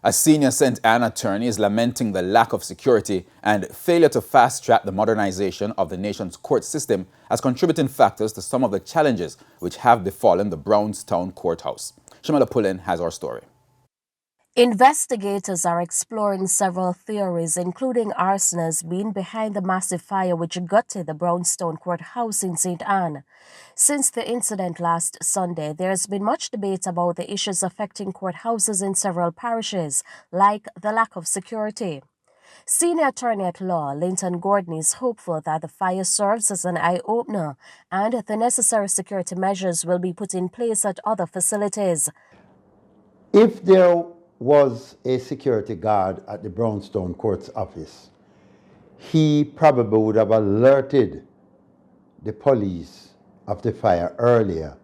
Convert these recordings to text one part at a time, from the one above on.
A senior St. Anne attorney is lamenting the lack of security and failure to fast-track the modernization of the nation's court system as contributing factors to some of the challenges which have befallen the Brownstown courthouse. Shamala Pullen has our story. Investigators are exploring several theories, including arsonists being behind the massive fire which gutted the Brownstown courthouse in St. Anne. Since the incident last Sunday, there has been much debate about the issues affecting courthouses in several parishes, like the lack of security. Senior Attorney at Law Linton Gordon is hopeful that the fire serves as an eye-opener and the necessary security measures will be put in place at other facilities. If there was a security guard at the Brownstown Court's office, he probably would have alerted the police of the fire earlier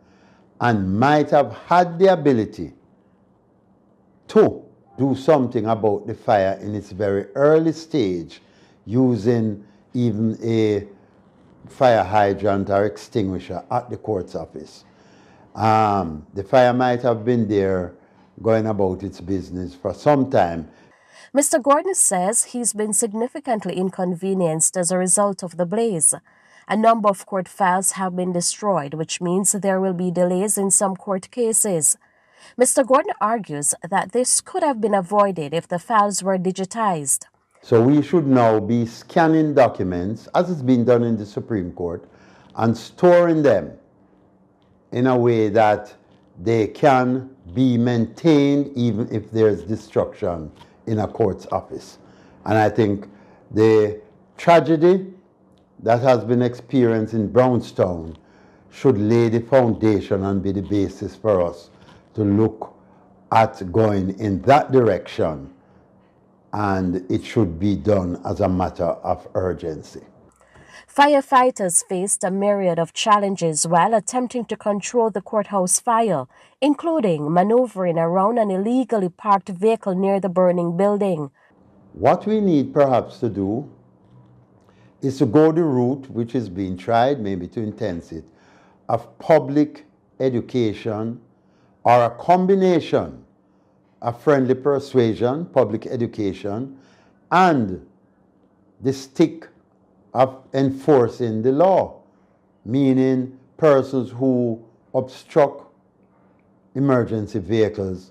and might have had the ability to do something about the fire in its very early stage using even a fire hydrant or extinguisher at the court's office. The fire might have been there going about its business for some time. Mr. Gordon says he's been significantly inconvenienced as a result of the blaze. A number of court files have been destroyed, which means there will be delays in some court cases. Mr. Gordon argues that this could have been avoided if the files were digitized. So we should now be scanning documents, as it's been done in the Supreme Court, and storing them in a way that they can be maintained even if there's destruction in a court's office. And I think the tragedy that has been experienced in Brownstown should lay the foundation and be the basis for us to look at going in that direction, and it should be done as a matter of urgency. Firefighters faced a myriad of challenges while attempting to control the courthouse fire, including maneuvering around an illegally parked vehicle near the burning building. What we need perhaps to do is to go the route which is being tried, maybe to intense it, of public education or a combination of friendly persuasion, public education, and the stick of enforcing the law, meaning persons who obstruct emergency vehicles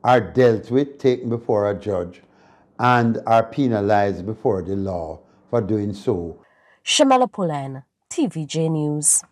are dealt with, taken before a judge, and are penalized before the law for doing so. Shamala Pullen, TVJ News.